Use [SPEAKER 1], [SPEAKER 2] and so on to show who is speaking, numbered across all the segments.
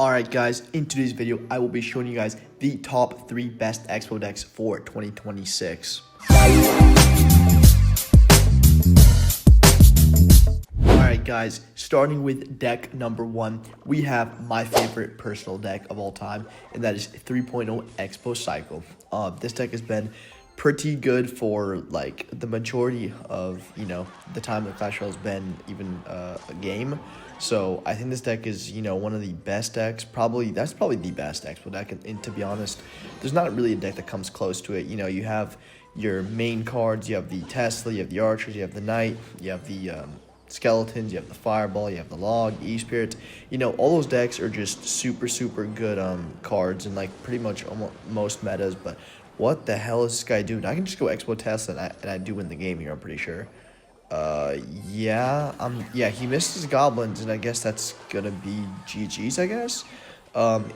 [SPEAKER 1] Alright guys, in today's video, I will be showing you guys the top 3 best Expo decks for 2026. Alright guys, starting with deck number 1, we have my favorite personal deck of all time, and that is 3.0 Expo Cycle. This deck has been pretty good for like the majority of the time that Clash Royale has been even a game. So I think this deck is one of the best decks. That's probably the best Expo deck, and to be honest, there's not really a deck that comes close to it. You have your main cards, you have the Tesla, you have the Archers, you have the Knight, you have the Skeletons, you have the Fireball, you have the Log, the E-Spirit. All those decks are just super good cards and like pretty much almost most metas. But what the hell is this guy doing? I can just go Expo Tesla and I do win the game here, I'm pretty sure. Yeah, he missed his Goblins, and I guess that's gonna be GG's, I guess.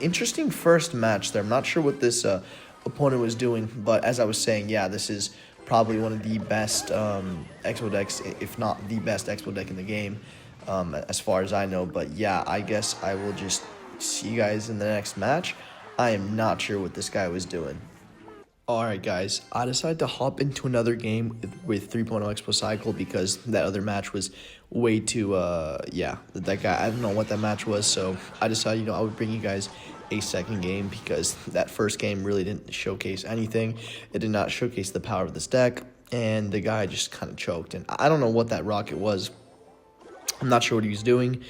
[SPEAKER 1] Interesting first match there. I'm not sure what this opponent was doing, but as I was saying, yeah, this is probably one of the best Expo decks, if not the best Expo deck in the game, as far as I know. But yeah, I guess I will just see you guys in the next match. I am not sure what this guy was doing. Alright guys, I decided to hop into another game with 3.0 Expo Cycle because that other match was way too, that guy, I don't know what that match was, so I decided, I would bring you guys a second game because that first game really didn't showcase anything. It did not showcase the power of this deck, and the guy just kind of choked, and I don't know what that rocket was. I'm not sure what he was doing,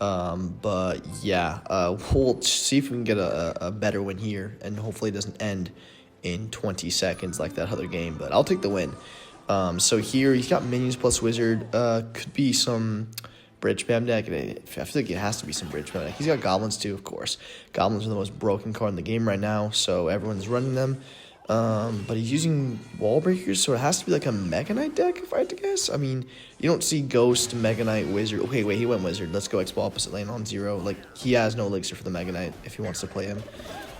[SPEAKER 1] but yeah, we'll see if we can get a better win here, and hopefully it doesn't end in 20 seconds like that other game, but I'll take the win. So here he's got minions plus wizard. Could be some bridge spam deck. I feel like it has to be some bridge spam deck. He's got goblins too, of course. Goblins are the most broken card in the game right now, so everyone's running them. But he's using wall breakers, so it has to be like a Mega Knight deck, if I had to guess. I mean, you don't see Ghost, Mega Knight, Wizard. Okay, wait, he went Wizard. Let's go Expo opposite lane on 0. Like, he has no elixir for the Mega Knight if he wants to play him.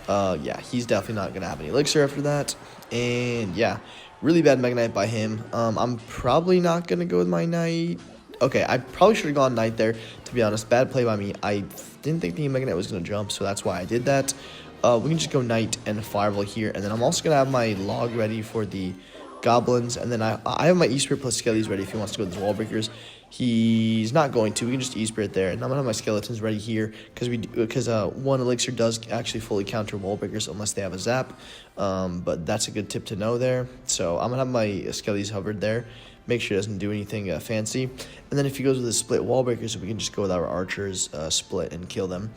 [SPEAKER 1] Yeah, he's definitely not going to have any elixir after that. And yeah, really bad Mega Knight by him. I'm probably not going to go with my Knight. Okay, I probably should have gone Knight there, to be honest. Bad play by me. I didn't think the Mega Knight was going to jump, so that's why I did that. We can just go Knight and Fireball here. And then I'm also going to have my Log ready for the Goblins. And then I have my E-Spirit plus Skellies ready if he wants to go with his Wall Breakers. He's not going to. We can just E-Spirit there. And I'm going to have my Skeletons ready here because one elixir does actually fully counter Wall Breakers unless they have a Zap. But that's a good tip to know there. So I'm going to have my Skellies hovered there. Make sure it doesn't do anything fancy. And then if he goes with the split Wall Breakers, we can just go with our Archers split and kill them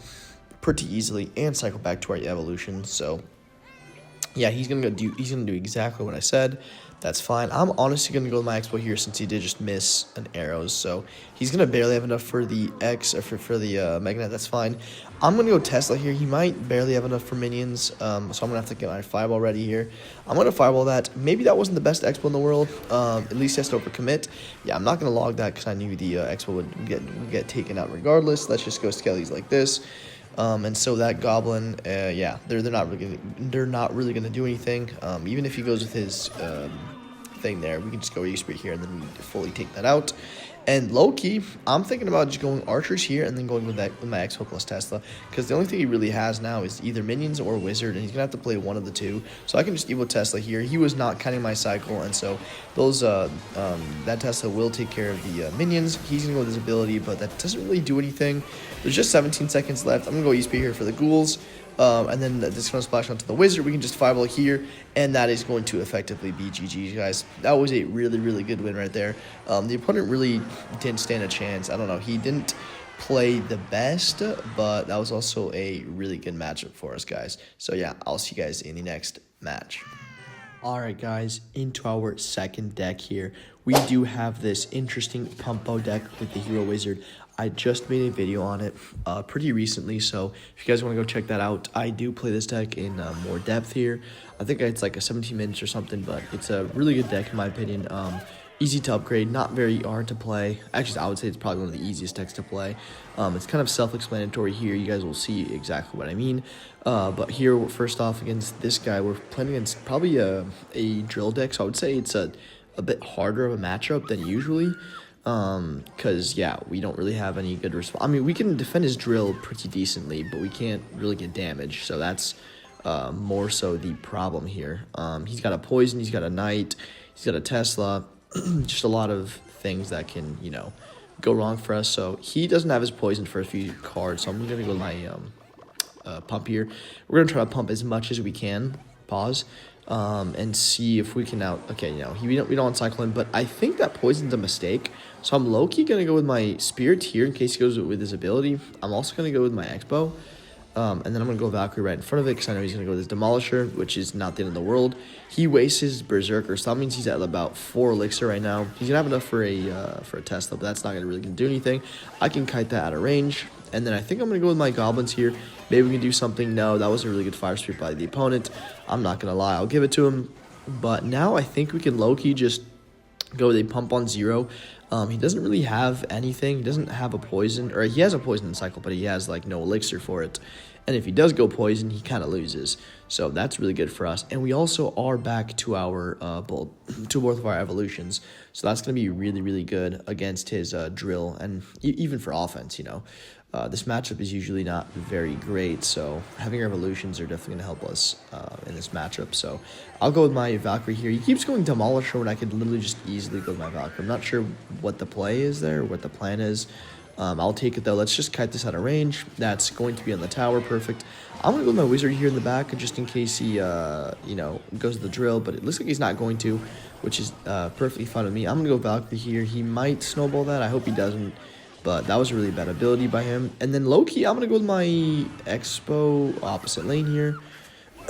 [SPEAKER 1] pretty easily and cycle back to our evolution. So yeah, he's gonna do exactly what I said. That's fine. I'm honestly gonna go with my Expo here since he did just miss an arrows. So he's gonna barely have enough for the X or for the Mega Knight. That's fine. I'm gonna go Tesla here. He might barely have enough for minions. So I'm gonna have to get my Fireball ready here. I'm gonna Fireball that. Maybe that wasn't the best Expo in the world. At least he has to overcommit. Yeah, I'm not gonna log that because I knew the Expo would get taken out regardless. Let's just go Skellies like this. And so that Goblin, yeah, they're not really gonna do anything. Even if he goes with his thing there, we can just go E-Spirit here and then we fully take that out. And low-key, I'm thinking about just going Archers here and then going with my Expo plus Tesla, because the only thing he really has now is either Minions or Wizard, and he's going to have to play one of the two. So I can just Evo Tesla here. He was not counting my cycle, and so those that Tesla will take care of the Minions. He's going to go with his ability, but that doesn't really do anything. There's just 17 seconds left. I'm going to go E-Spirit here for the Ghouls. And then this is going to splash onto the Wizard. We can just Fireball here, and that is going to effectively be GG, guys. That was a really good win right there. The opponent really didn't stand a chance. I don't know. He didn't play the best, but that was also a really good matchup for us, guys. So, yeah, I'll see you guys in the next match. Alright guys, into our second deck here. We do have this interesting Pumpo deck with the Hero Wizard. I just made a video on it pretty recently, so if you guys want to go check that out, I do play this deck in more depth here. I think it's like a 17 minutes or something, but it's a really good deck in my opinion. Easy to upgrade, not very hard to play. Actually, I would say it's probably one of the easiest decks to play. It's kind of self-explanatory here. You guys will see exactly what I mean. But here, first off, against this guy, we're playing against probably a drill deck, so I would say it's a bit harder of a matchup than usually. Because, yeah, we don't really have any good response. I mean, we can defend his drill pretty decently, but we can't really get damage. So that's more so the problem here. He's got a poison, he's got a knight, he's got a Tesla. Just a lot of things that can, go wrong for us. So he doesn't have his poison for a few cards. So I'm going to go with my pump here. We're going to try to pump as much as we can. Pause. And see if we can okay, we don't cycle him, but I think that poison's a mistake. So I'm low-key going to go with my Spirit here in case he goes with his ability. I'm also going to go with my Expo. And then I'm going to go Valkyrie right in front of it because I know he's going to go with his Demolisher, which is not the end of the world. He wastes his Berserker, so that means he's at about 4 Elixir right now. He's going to have enough for a Tesla, but that's not going to really do anything. I can kite that out of range. And then I think I'm going to go with my Goblins here. Maybe we can do something. No, that was a really good Fire Spirit by the opponent. I'm not going to lie. I'll give it to him. But now I think we can low-key just go with a Pump on 0. He doesn't really have anything. He doesn't have a poison. Or he has a poison cycle, but he has, no elixir for it. And if he does go poison, he kind of loses. So that's really good for us. And we also are back to our to both of our evolutions. So that's going to be really, really good against his drill. And even for offense, this matchup is usually not very great. So having our evolutions are definitely going to help us in this matchup. So I'll go with my Valkyrie here. He keeps going Demolisher when I could literally just easily go with my Valkyrie. I'm not sure what the play is there, what the plan is. I'll take it, though. Let's just kite this out of range. That's going to be on the tower. Perfect. I'm going to go with my Wizard here in the back just in case he, goes to the drill. But it looks like he's not going to, which is perfectly fine with me. I'm going to go Valkyrie here. He might snowball that. I hope he doesn't. But that was a really bad ability by him. And then low-key, I'm going to go with my Expo opposite lane here.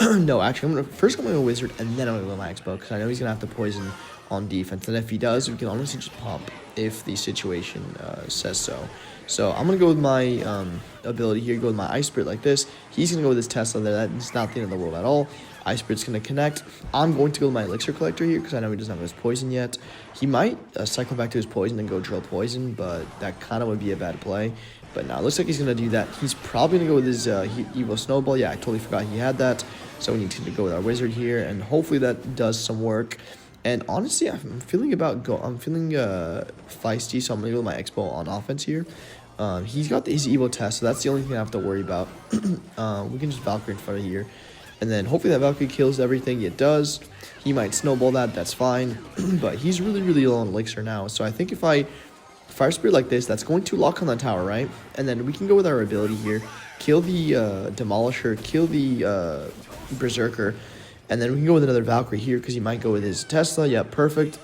[SPEAKER 1] No, actually, I'm going to go Wizard, and then I'm going to go with my Expo because I know he's going to have to poison on defense. And if he does, we can honestly just pump if the situation says so. So I'm going to go with my ability here, go with my Ice Spirit like this. He's going to go with his Tesla there. That's not the end of the world at all. Ice Spirit's going to connect. I'm going to go with my Elixir Collector here because I know he doesn't have his poison yet. He might cycle back to his poison and go drill poison, but that kind of would be a bad play. But now it looks like he's going to do that. He's probably going to go with his Evo Snowball. Yeah, I totally forgot he had that. So we need to go with our Wizard here, and hopefully that does some work. And honestly, I'm feeling feisty, so I'm going to go with my Expo on offense here. He's got his Evo test, so that's the only thing I have to worry about. We can just Valkyrie in front of here. And then hopefully that Valkyrie kills everything. It does. He might snowball that. That's fine. But he's really, really low on Elixir now. So I think if I Fire Spirit like this, that's going to lock on the tower, right? And then we can go with our ability here. Kill the Demolisher. Kill the Berserker. And then we can go with another Valkyrie here because he might go with his Tesla. Yeah, perfect.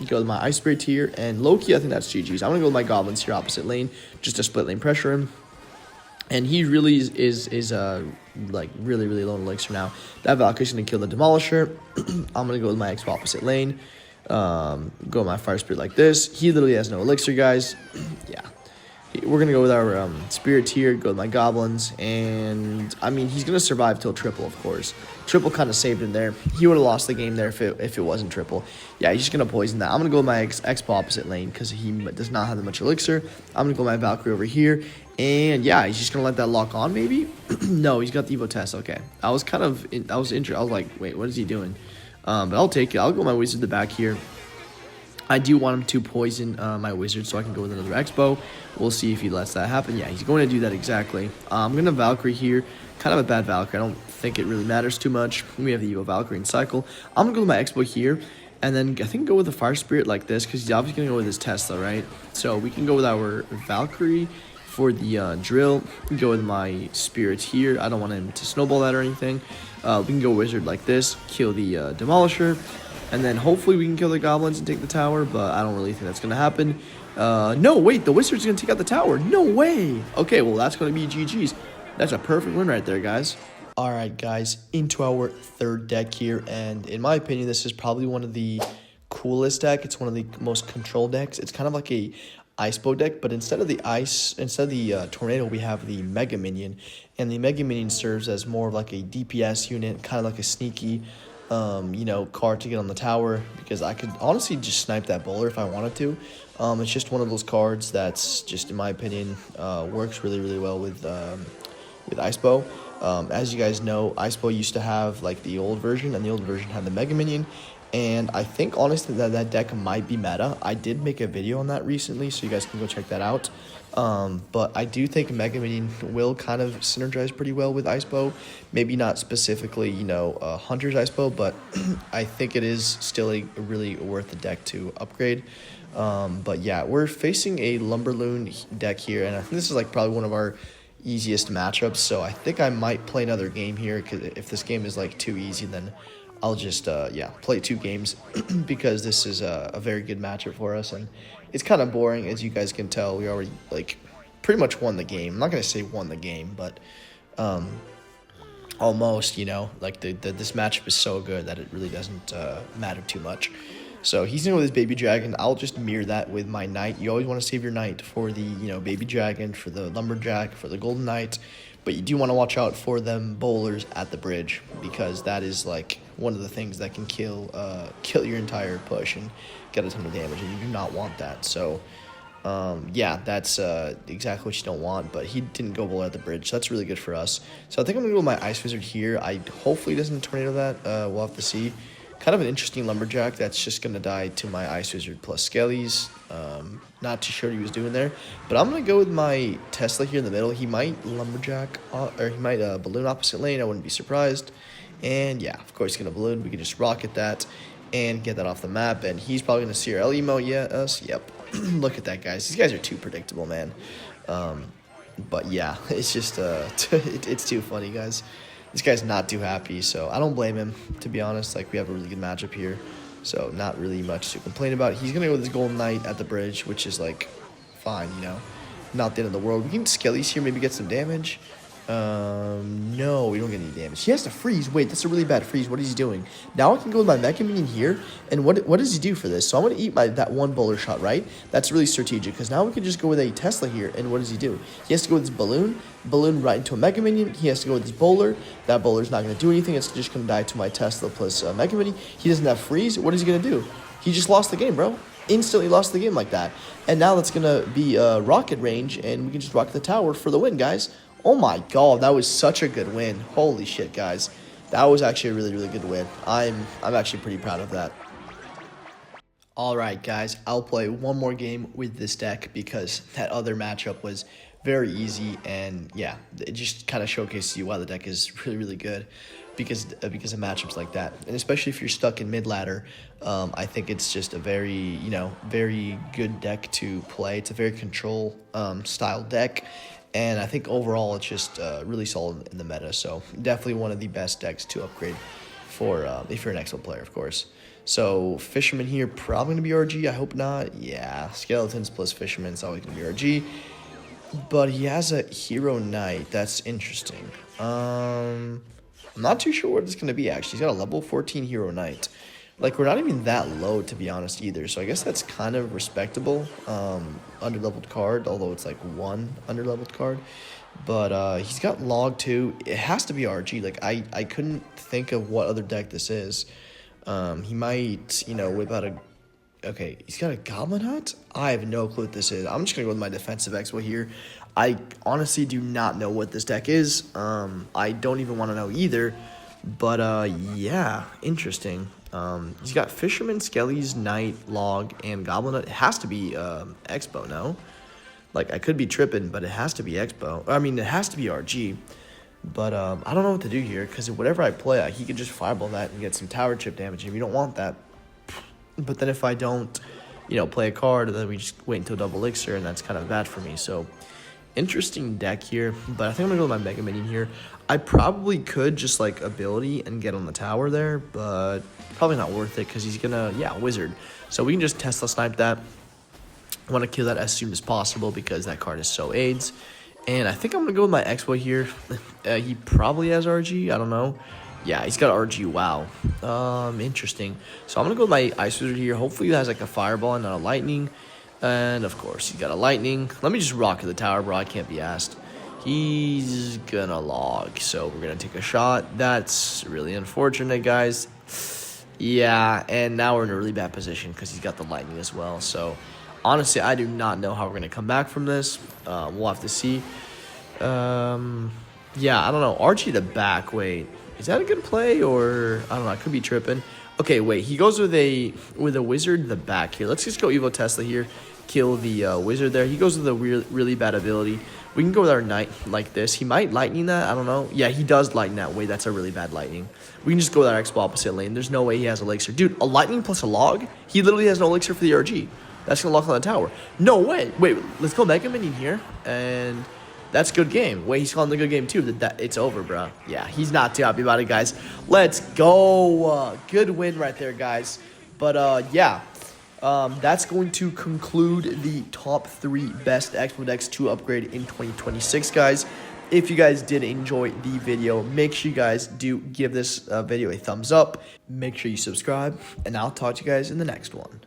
[SPEAKER 1] Go with my Ice Spirit here. And low-key, I think that's GG's. I'm going to go with my Goblins here opposite lane just to split lane pressure him. And he really is really, really low on Elixir now. That Valkyrie's going to kill the Demolisher. I'm going to go with my Expo opposite lane. Go with my Fire Spirit like this. He literally has no Elixir, guys. Yeah. We're going to go with our Spirit here, go with my Goblins, and, I mean, he's going to survive till triple, of course. Triple kind of saved him there. He would have lost the game there if it wasn't triple. Yeah, he's just going to poison that. I'm going to go with my Expo opposite lane because he does not have that much Elixir. I'm going to go with my Valkyrie over here, and, yeah, he's just going to let that lock on, maybe? No, he's got the Evo test, okay. I was interested. I was like, wait, what is he doing? But I'll take it. I'll go with my Wizard in the back here. I do want him to poison my Wizard so I can go with another Expo. We'll see if he lets that happen. Yeah, he's going to do that exactly. I'm going to Valkyrie here. Kind of a bad Valkyrie. I don't think it really matters too much. We have the Evo Valkyrie in cycle. I'm going to go with my Expo here. And then I think go with the Fire Spirit like this because he's obviously going to go with his Tesla, right? So we can go with our Valkyrie for the drill. Go with my Spirit here. I don't want him to snowball that or anything. We can go Wizard like this. Kill the Demolisher. And then hopefully we can kill the Goblins and take the tower, but I don't really think that's going to happen. No, wait, the Wizard's going to take out the tower. No way. Okay, well, that's going to be GG's. That's a perfect win right there, guys. All right, guys, into our third deck here. And in my opinion, this is probably one of the coolest deck. It's one of the most controlled decks. It's kind of like a Ice-Bow deck, but instead of the Tornado, we have the Mega Minion. And the Mega Minion serves as more of like a DPS unit, kind of like a sneaky card to get on the tower, because I could honestly just snipe that bowler if I wanted to. It's just one of those cards that's just, in my opinion, works really, really well with Ice-Bow. As you guys know, Ice-Bow used to have like the old version, and the old version had the Mega Minion, And I think, honestly, that deck might be meta. I did make a video on that recently, so you guys can go check that out. But I do think Mega Minion will kind of synergize pretty well with Ice Bow. Maybe not specifically, Hunter's Ice Bow, but I think it is still a really worth the deck to upgrade. But yeah, we're facing a Lumberloon deck here, and I think this is like probably one of our easiest matchups. So I think I might play another game here, because if this game is like too easy, then I'll just play 2 games because this is a very good matchup for us, and it's kind of boring, as you guys can tell. We already like pretty much won the game. I'm not gonna say won the game, but almost. Like this matchup is so good that it really doesn't matter too much. So he's gonna go with his baby dragon. I'll just mirror that with my knight. You always want to save your knight for the baby dragon, for the lumberjack, for the golden knight. But you do want to watch out for them bowlers at the bridge, because that is like one of the things that can kill your entire push and get a ton of damage, and you do not want that. So that's exactly what you don't want. But he didn't go bowler at the bridge, so that's really good for us. So I think I'm gonna go with my Ice Wizard here. Hopefully he doesn't tornado that. We'll have to see. Kind of an interesting lumberjack that's just gonna die to my Ice Wizard plus Skellies. Not too sure what he was doing there, but I'm gonna go with my Tesla here in the middle. He might lumberjack, or he might balloon opposite lane. I wouldn't be surprised. And yeah, of course he's gonna balloon. We can just rocket that and get that off the map. And he's probably gonna CRL emo. Yeah, us. Yep. Look at that, guys. These guys are too predictable, man. But yeah, it's just it's too funny, guys. This guy's not too happy, so I don't blame him, to be honest. Like, we have a really good matchup here, so not really much to complain about. He's going to go with his Golden Knight at the bridge, which is, like, fine, not the end of the world. We can Skellies here, maybe get some damage. No, we don't get any damage. He has to freeze. Wait, that's a really bad freeze. What is he doing? Now I can go with my Mega Minion here, and what does he do for this? So I'm going to eat that one bowler shot, right? That's really strategic, because now we can just go with a Tesla here, and what does he do? He has to go with his balloon right into a Mega Minion. He has to go with his bowler. That bowler's not going to do anything. It's just going to die to my Tesla plus Mega Minion. He doesn't have freeze. What is he going to do? He just lost the game, bro. Instantly lost the game like that. And now that's going to be rocket range, and we can just rocket the tower for the win, guys. Oh my god, that was such a good win. Holy shit, guys. That was actually a really, really good win. I'm actually pretty proud of that. Alright, guys, I'll play one more game with this deck, because that other matchup was very easy, and yeah, it just kind of showcases you why the deck is really, really good, because of matchups like that. And especially if you're stuck in mid ladder, I think it's just a very, very good deck to play. It's a very control style deck. And I think overall it's just really solid in the meta. So definitely one of the best decks to upgrade for if you're an Expo player, of course. So Fisherman here, probably going to be RG. I hope not. Yeah, Skeletons plus Fisherman is always going to be RG. But he has a Hero Knight. That's interesting. I'm not too sure what it's going to be, actually. He's got a level 14 Hero Knight. Like, we're not even that low, to be honest, either. So I guess that's kind of respectable. Underleveled card, although it's like one underleveled card. But he's got Log too. It has to be RG. Like, I couldn't think of what other deck this is. He might, whip out a... Okay, he's got a Goblin Hut? I have no clue what this is. I'm just going to go with my defensive Expo here. I honestly do not know what this deck is. I don't even want to know either. But, yeah, interesting. He's got Fisherman, Skellies, Knight, Log, and Goblin Hut. It has to be Expo, no? Like, I could be tripping, but it has to be Expo. I mean, it has to be RG. But I don't know what to do here, because whatever I play, he could just fireball that and get some tower chip damage, and we don't want that. But then if I don't, play a card, then we just wait until double elixir, and that's kind of bad for me. So, interesting deck here, but I think I'm going to go with my Mega Minion here. I probably could just, ability and get on the tower there, but probably not worth it, because he's going to, wizard. So we can just Tesla snipe that. I want to kill that as soon as possible, because that card is so AIDS. And I think I'm going to go with my Expo here. He probably has RG, I don't know. Yeah, he's got RG, wow. Interesting. So I'm going to go with my Ice Wizard here. Hopefully he has, a Fireball and not a Lightning. And, of course, he's got a Lightning. Let me just rocket the tower, bro. I can't be asked. He's going to Log, so we're going to take a shot. That's really unfortunate, guys. Yeah, and now we're in a really bad position because he's got the Lightning as well. So, honestly, I do not know how we're going to come back from this. We'll have to see. Yeah, I don't know. RG to back, wait. Is that a good play, or I don't know, I could be tripping. Okay, wait. He goes with a wizard in the back here. Let's just go Evo Tesla here. Kill the wizard there. He goes with a really bad ability. We can go with our knight like this. He might lightning that. I don't know. Yeah, he does lightning that way. That's a really bad lightning. We can just go with our expo opposite lane. There's no way he has elixir. Dude, a lightning plus a log? He literally has no elixir for the RG. That's going to lock on the tower. No way. Wait, let's go Mega Minion here. And that's good game. Wait, he's calling the good game too. It's over, bro. Yeah, he's not too happy about it, guys. Let's go. Good win right there, guys. But, yeah. That's going to conclude the top 3 best Expo decks to upgrade in 2026, guys. If you guys did enjoy the video, make sure you guys do give this video a thumbs up. Make sure you subscribe, and I'll talk to you guys in the next one.